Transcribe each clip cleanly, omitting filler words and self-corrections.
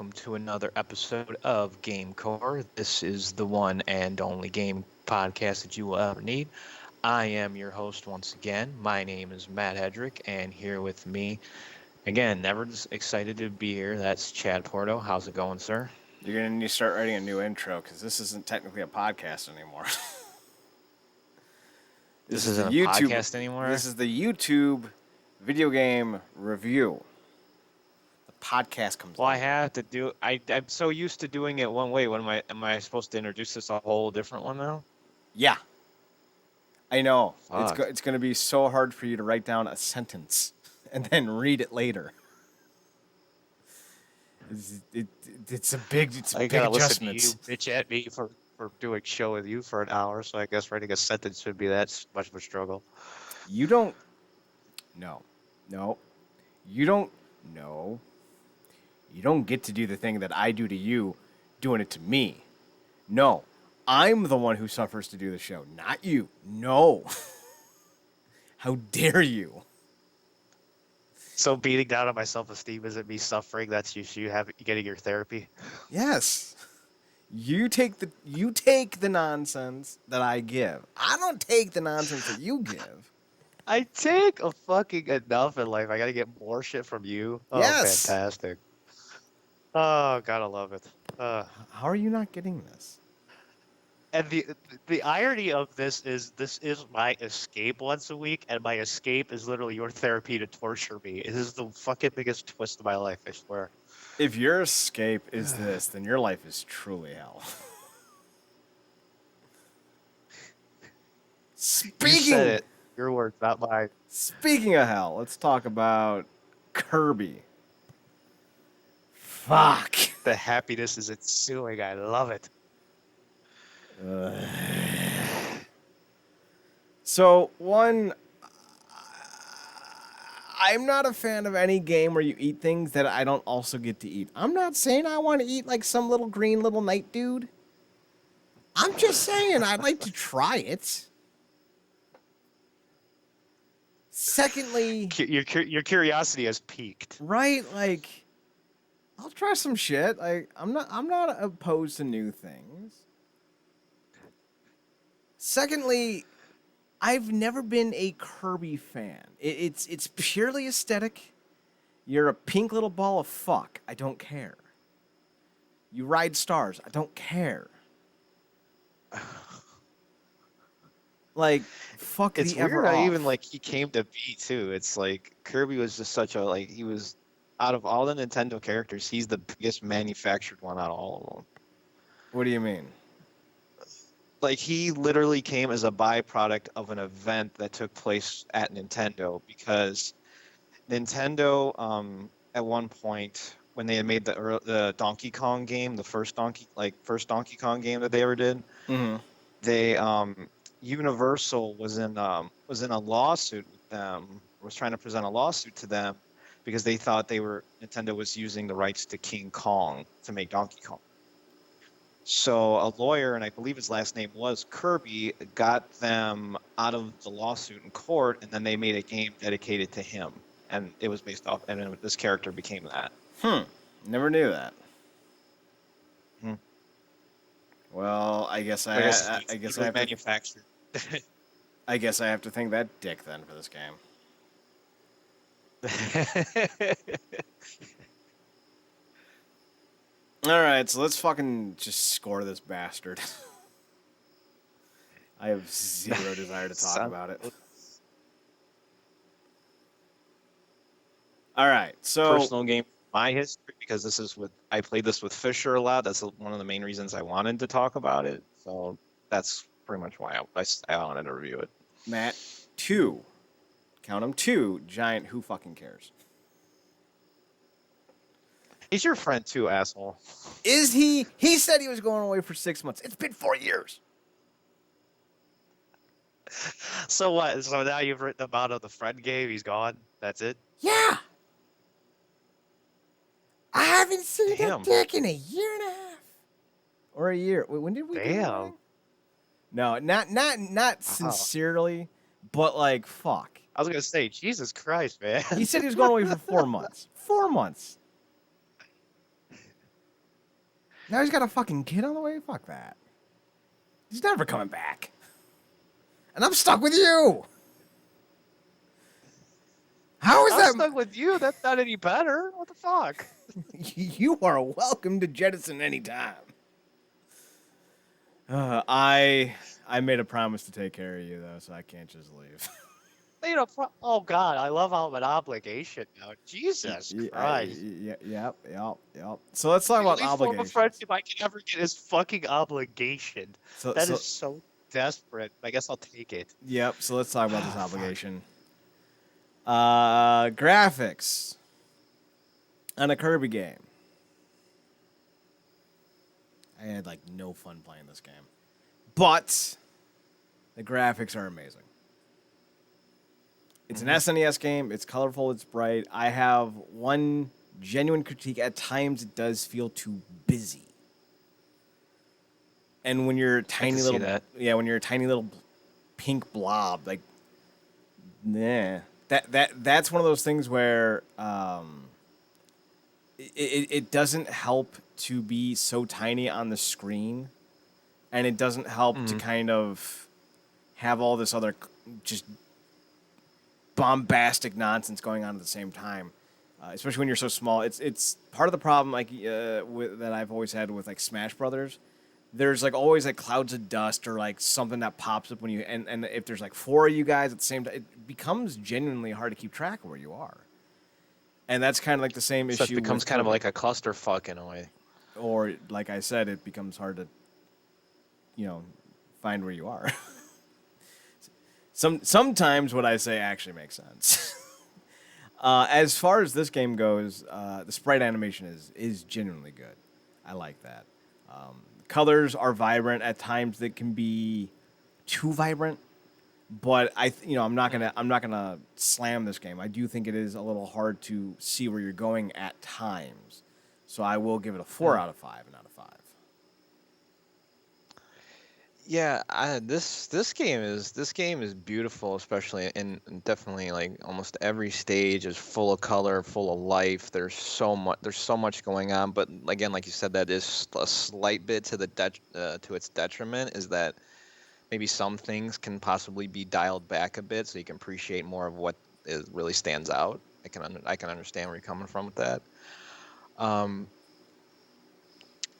welcome to another episode of GameCorp. This is the one and only game podcast that you will ever need. I am your host once again. My name is Matt Hedrick, and here with me, again, never excited to be here. That's Chad Porto. How's it going, sir? You're going to need to start writing a new intro because this isn't technically a podcast anymore. This isn't a podcast anymore? This is the YouTube video game review. The podcast comes Well, I have to do. I'm so used to doing it one way. Am I supposed to introduce this a whole different one now? Yeah. I know. Fuck. It's going to be so hard for you to write down a sentence and then read it later. It's a big I big gotta adjustment. listen to you bitch at me for doing show with you for an hour, so I guess writing a sentence should be that much of a struggle. You don't... No. You don't... No. You don't get to do the thing that I do to you, doing it to me. No. I'm the one who suffers to do the show, not you. No. How dare you? So beating down on my self-esteem isn't me suffering. That's you getting your therapy. Yes. You take the nonsense that I give. I don't take the nonsense that you give. I take a fucking enough in life. I gotta get more shit from you. Oh, Yes. fantastic. Oh, gotta love it. How are you not getting this? And the irony of this is my escape once a week, and my escape is literally your therapy to torture me. It is the fucking biggest twist of my life, I swear. If your escape is this, then your life is truly hell. You said it. Your words, not mine. Speaking of hell, let's talk about Kirby. Fuck. The happiness is ensuing. I love it. So, one, I'm not a fan of any game where you eat things that I don't also get to eat. I'm not saying I want to eat like some little green little knight dude. I'm just saying I'd like to try it. Secondly, Your curiosity has peaked. right, like, I'll try some shit. Like, I'm not opposed to new things. Secondly, I've never been a Kirby fan. It's purely aesthetic. You're a pink little ball of fuck. I don't care. You ride stars. I don't care. Like, fuck It's the ever weird how off. even like he came to be too. It's like Kirby was just such a he was out of all the Nintendo characters, he's the biggest manufactured one out of all of them. What do you mean? Like he literally came as a byproduct of an event that took place at Nintendo because Nintendo at one point when they had made the Donkey Kong game, the first Donkey Kong game that they ever did, Mm-hmm. they Universal was in a lawsuit with them, was trying to present a lawsuit to them because they thought Nintendo was using the rights to King Kong to make Donkey Kong. So a lawyer, and I believe his last name was Kirby, got them out of the lawsuit in court, and then they made a game dedicated to him, and it was based off, and then this character became that. Never knew that. Hmm. Well, I guess I guess have to, manufactured. I guess I have to thank that dick then for this game. All right, so let's fucking just score this bastard. I have zero desire to talk about it. All right, so Personal game, my history, because I played this with Fisher a lot. That's one of the main reasons I wanted to talk about it. So that's pretty much why I wanted to review it. Matt, 2. Count them 2. Giant who fucking cares? He's your friend too, asshole. Is he? He said he was going away for 6 months. It's been 4 years. So what? So now you've written about the friend game. He's gone. That's it. Yeah. I haven't seen Damn. that dick in a year and a half. Or a year. Wait, when did we? Damn. No, not sincerely, but like fuck. I was gonna say, Jesus Christ, man. He said he was going away for 4 months. 4 months. Now he's got a fucking kid on the way? Fuck that. He's never coming back. And I'm stuck with you! How is I'm that? stuck with you. That's not any better. What the fuck? You are welcome to jettison anytime. I made a promise to take care of you, though, so I can't just leave. Oh God, I love how I'm an obligation now. Jesus Christ. Yep. So let's talk The about only form of obligations. friendship I can ever get is fucking obligation. So, That so is so desperate. I guess I'll take it. yep. So let's talk about this Fuck. obligation. Graphics on a Kirby game. I had like no fun playing this game, but the graphics are amazing. It's an SNES game. It's colorful. It's bright. I have one genuine critique. At times, it does feel too busy. And when you're a tiny see little, that. when you're a tiny little pink blob, like, nah, that's one of those things where it doesn't help to be so tiny on the screen, and it doesn't help to kind of have all this other just bombastic nonsense going on at the same time, especially when you're so small. It's part of the problem, like that I've always had with like Smash Brothers. There's like always like clouds of dust or like something that pops up when you and if there's like four of you guys at the same time, it becomes genuinely hard to keep track of where you are. And that's kind of like the same So issue. it becomes with kind of Kirby. like a clusterfuck in a way. Or like I said, it becomes hard to, find where you are. Sometimes what I say actually makes sense. As far as this game goes, the sprite animation is genuinely good. I like that. Colors are vibrant. At times they can be too vibrant, but I'm not gonna slam this game. I do think it is a little hard to see where you're going at times, so I will give it a 4 out of 5 and out of 5. Yeah, this game is beautiful, especially in definitely like almost every stage is full of color, full of life. There's so much going on, but again, like you said, that is a slight bit to to its detriment is that maybe some things can possibly be dialed back a bit so you can appreciate more of what really stands out. I can understand where you're coming from with that.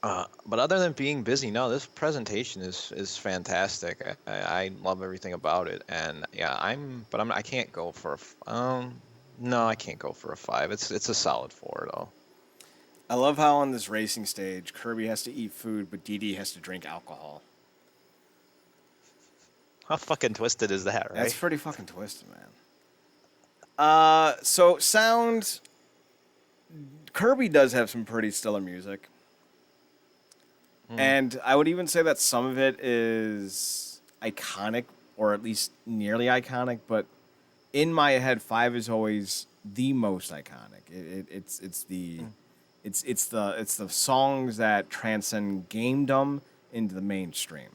But other than being busy, no, this presentation is fantastic. I love everything about it, and yeah, I can't go for no, I can't go for a 5. It's a solid 4 though. I love how on this racing stage, Kirby has to eat food, but Dee Dee has to drink alcohol. How fucking twisted is that, right? That's pretty fucking twisted, man. So sound, Kirby does have some pretty stellar music. And I would even say that some of it is iconic, or at least nearly iconic. But in my head, 5 is always the most iconic. It's the songs that transcend gamedom into the mainstream.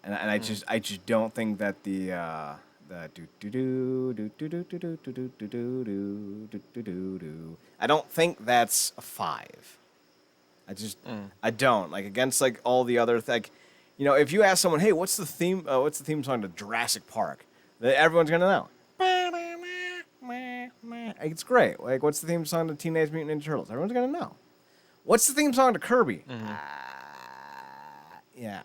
And I just don't think that the do do do do do do do do do do do do do do. I don't think that's a 5. I don't like against like all the other if you ask someone, hey, what's the theme song to Jurassic Park? Everyone's gonna know. It's great. Like, what's the theme song to Teenage Mutant Ninja Turtles? Everyone's gonna know. What's the theme song to Kirby? Yeah.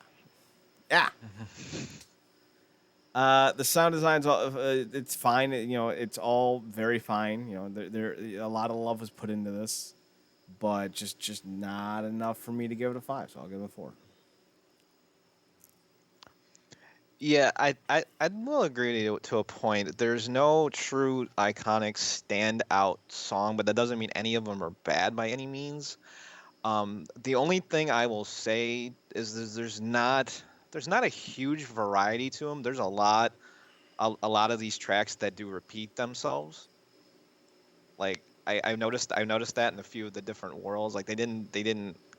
The sound design's it's fine. It's all very fine. There a lot of love was put into this. But just not enough for me to give it a 5, so I'll give it a 4. Yeah, I will agree to a point. There's no true iconic standout song, but that doesn't mean any of them are bad by any means. The only thing I will say is there's not a huge variety to them. There's a lot of these tracks that do repeat themselves. Like I noticed that in a few of the different worlds. Like they didn't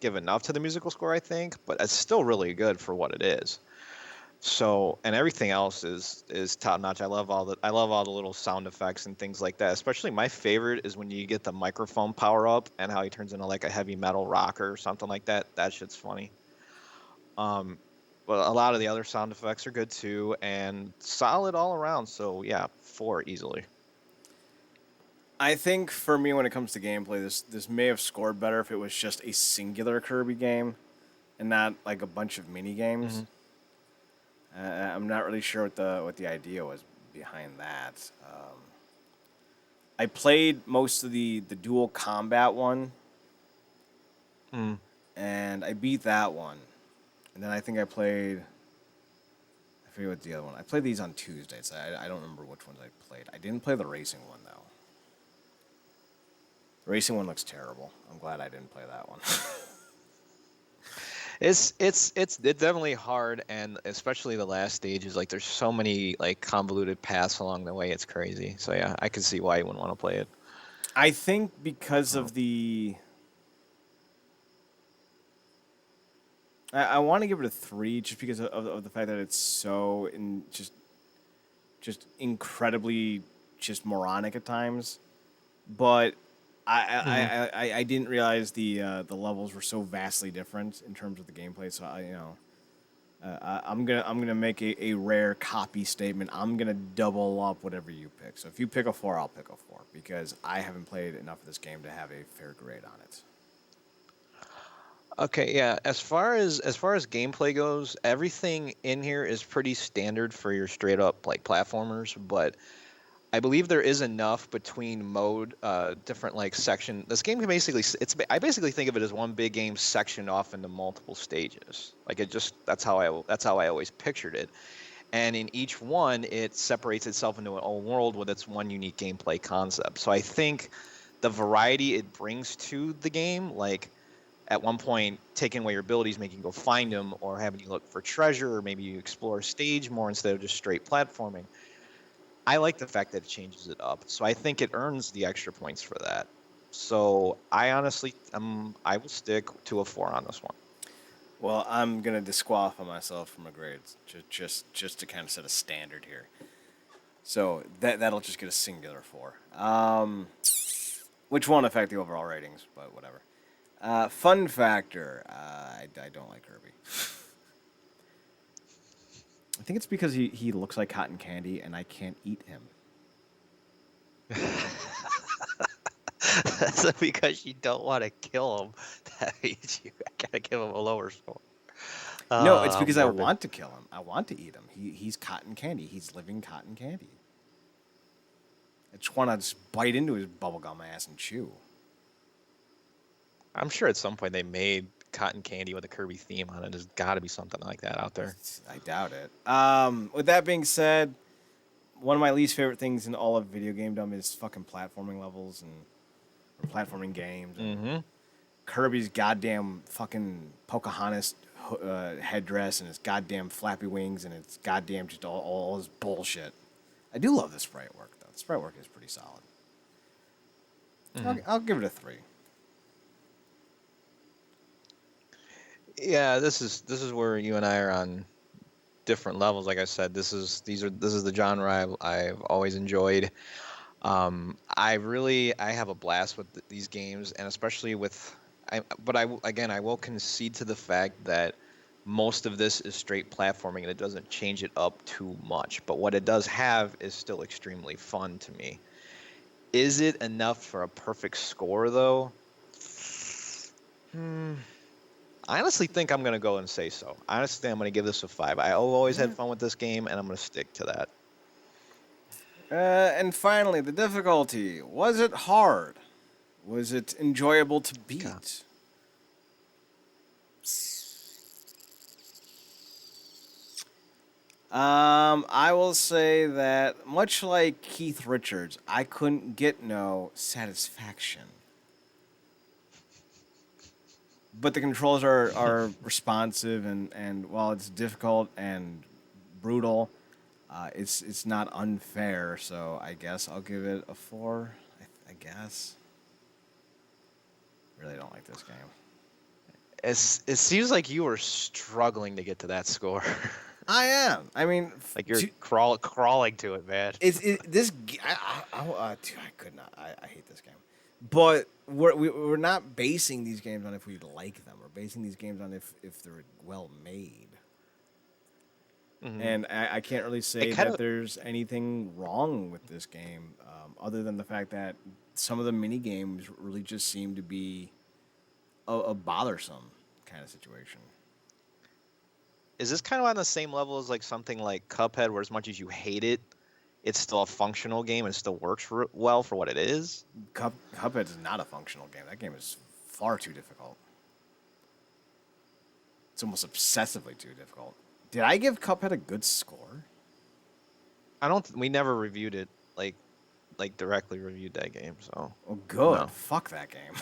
give enough to the musical score, I think, but it's still really good for what it is. So, and everything else is top notch. I love all the little sound effects and things like that. Especially my favorite is when you get the microphone power up and how he turns into like a heavy metal rocker or something like that. That shit's funny. Um, but a lot of the other sound effects are good too and solid all around. So yeah, 4 easily. I think for me, when it comes to gameplay, this may have scored better if it was just a singular Kirby game and not like a bunch of mini games. Hmm. I'm not really sure what the idea was behind that. I played most of the dual combat one, Mm. and I beat that one. And then I think I played. I forget what the other one. I played these on Tuesdays. I don't remember which ones I played. I didn't play the racing one though. The racing one looks terrible. I'm glad I didn't play that one. It's definitely hard, and especially the last stages. Like there's so many like convoluted paths along the way. It's crazy. So yeah, I can see why you wouldn't want to play it. I think because Oh. of the. I want to give it a 3 just because of the fact that it's so just incredibly just moronic at times, but Mhm. I didn't realize the levels were so vastly different in terms of the gameplay. So I'm gonna make a rare copy statement. I'm gonna double up whatever you pick. So if you pick a 4, I'll pick a 4 because I haven't played enough of this game to have a fair grade on it. Okay, yeah. As far as gameplay goes, everything in here is pretty standard for your straight up like platformers, but I believe there is enough between different like section. This game can basically, I basically think of it as one big game sectioned off into multiple stages. Like it just, that's how I always pictured it. And in each one, it separates itself into an own world with its one unique gameplay concept. So I think the variety it brings to the game, like at one point taking away your abilities, making you go find them, or having you look for treasure, or maybe you explore a stage more instead of just straight platforming. I like the fact that it changes it up. So I think it earns the extra points for that. So I honestly, I will stick to a 4 on this one. Well, I'm gonna disqualify myself from a grade just to kind of set a standard here. So that'll just get a singular 4. Which won't affect the overall ratings, but whatever. Fun factor: I don't like Kirby. I think it's because he looks like cotton candy, and I can't eat him. So because you don't want to kill him, that means you gotta give him a lower score. No, it's I'm because I morbid. want to kill him. I want to eat him. He's cotton candy. He's living cotton candy. I just want to just bite into his bubblegum ass and chew. I'm sure at some point they made cotton candy with a Kirby theme on it. There's got to be something like that out there. I doubt it. With that being said, one of my least favorite things in all of video gamedom is fucking platforming levels and or platforming games and Mm-hmm. Kirby's goddamn fucking Pocahontas headdress and his goddamn flappy wings and its goddamn just all his bullshit. I do love the sprite work though. The sprite work is pretty solid. Mm-hmm. I'll give it a 3. Yeah, this is where you and I are on different levels. Like I said, this is the genre I've always enjoyed. I have a blast with these games, and especially with again I will concede to the fact that most of this is straight platforming and it doesn't change it up too much. But what it does have is still extremely fun to me. Is it enough for a perfect score though? Hmm. I honestly think I'm gonna go and say so. I honestly think I'm gonna give this a 5. I always Yeah. had fun with this game, and I'm gonna stick to that. And finally, the difficulty. Was it hard? Was it enjoyable to God. beat? I will say that much like Keith Richards, I couldn't get no satisfaction. But the controls are responsive and while it's difficult and brutal, it's not unfair. So I guess I'll give it a 4. I guess. Really don't like this game. It seems like you were struggling to get to that score. I am. I mean, Like you're crawling to it, man. dude, I could not. I hate this game. But we're not basing these games on if we like them. We're basing these games on if they're well made. Mhm. And I can't really say that there's anything wrong with this game, other than the fact that some of the mini games really just seem to be a bothersome kind of situation. Is this kind of on the same level as like something like Cuphead, where as much as you hate it, it's still a functional game and still works well for what it is? Cuphead is not a functional game. That game is far too difficult. It's almost obsessively too difficult. Did I give Cuphead a good score? I don't. We never reviewed it like directly reviewed that game. So. Oh, good. No. Fuck that game.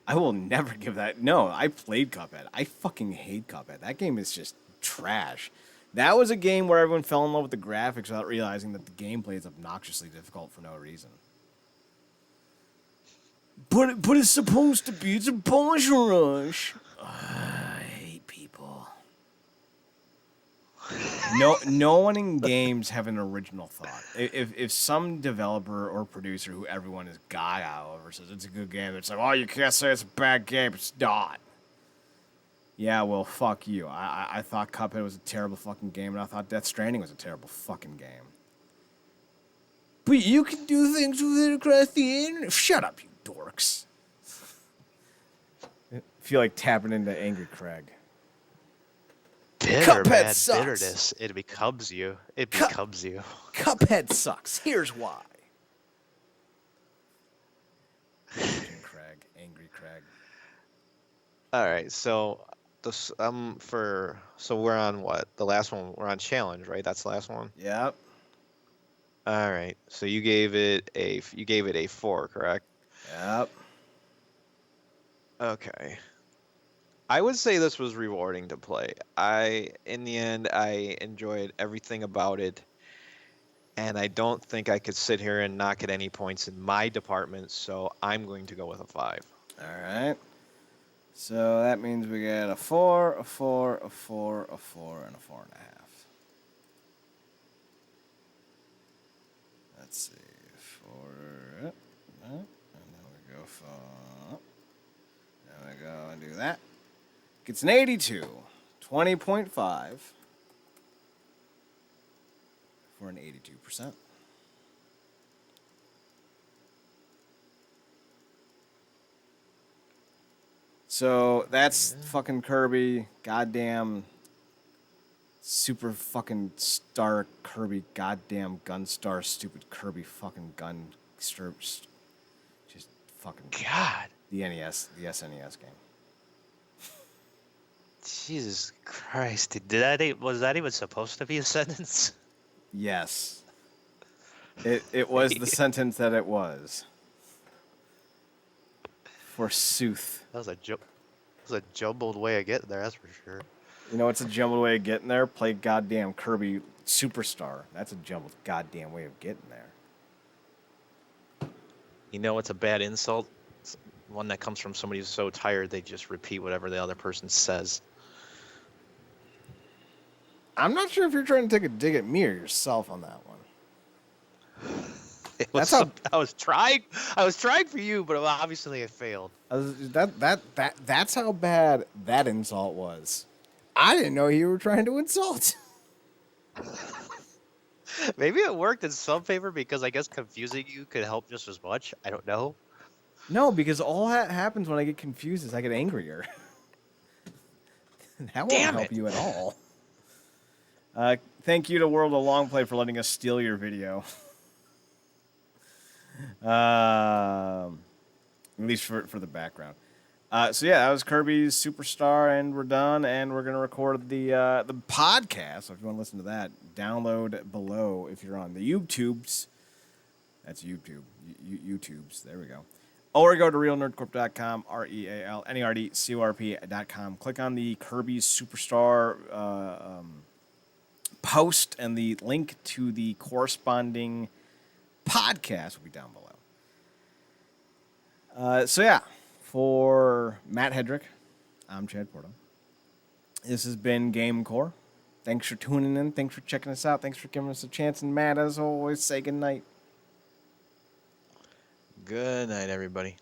I will never give that. No, I played Cuphead. I fucking hate Cuphead. That game is just trash. That was a game where everyone fell in love with the graphics without realizing that the gameplay is obnoxiously difficult for no reason. But it's supposed to be. It's a polish rush. I hate people. No one in games have an original thought. If some developer or producer who everyone is gaga over says it's a good game, it's like, oh, you can't say it's a bad game. It's not. Yeah, well, fuck you. I thought Cuphead was a terrible fucking game, and I thought Death Stranding was a terrible fucking game. But you can do things with it across the internet. Shut up, you dorks. I feel like tapping into Angry Craig. Bitter, Cuphead man. sucks. Bitterness. It becomes you. It becomes you. Cuphead sucks. Here's why. Angry Craig. All right, so so we're on what? The last one. We're on challenge, right? That's the last one. Yep. All right. So you gave it a 4, correct? Yep. Okay. I would say this was rewarding to play. In the end, I enjoyed everything about it, and I don't think I could sit here and not get any points in my department, so I'm going to go with a 5. All right. So that means we get a 4, a 4, a 4, a 4, and a 4.5. Let's see. 4. And then we go 4. Then we go and do that. Gets an 82. 20.5 for an 82%. So that's fucking Kirby, goddamn super fucking star Kirby, goddamn Gunstar, stupid Kirby fucking gun, just fucking God. The NES, the SNES game. Jesus Christ. Was that even supposed to be a sentence? Yes. It was the sentence that it was. Forsooth. That was a jumbled way of getting there, that's for sure. You know, it's a jumbled way of getting there. Play goddamn Kirby Superstar. That's a jumbled goddamn way of getting there. You know, it's a bad insult. It's one that comes from somebody who's so tired they just repeat whatever the other person says. I'm not sure if you're trying to take a dig at me or yourself on that one. I was trying for you, but obviously I failed. That's how bad that insult was. I didn't know you were trying to insult. Maybe it worked in some favor because I guess confusing you could help just as much. I don't know. No, because all that happens when I get confused is I get angrier. That won't help you at all. Thank you to World of Longplay for letting us steal your video. At least for the background. So yeah, that was Kirby's Superstar, and we're done. And we're gonna record the podcast. So if you want to listen to that, download below. If you're on the YouTubes, that's YouTube. YouTubes. There we go. Or go to realnerdcorp.com, RealNerdCorp.com. Click on the Kirby's Superstar post, and the link to the corresponding podcast will be down below. So yeah, for Matt Hedrick, I'm Chad Porto. This has been GameCorp. Thanks for tuning in. Thanks for checking us out. Thanks for giving us a chance. And Matt, as always, say goodnight. Good night, everybody.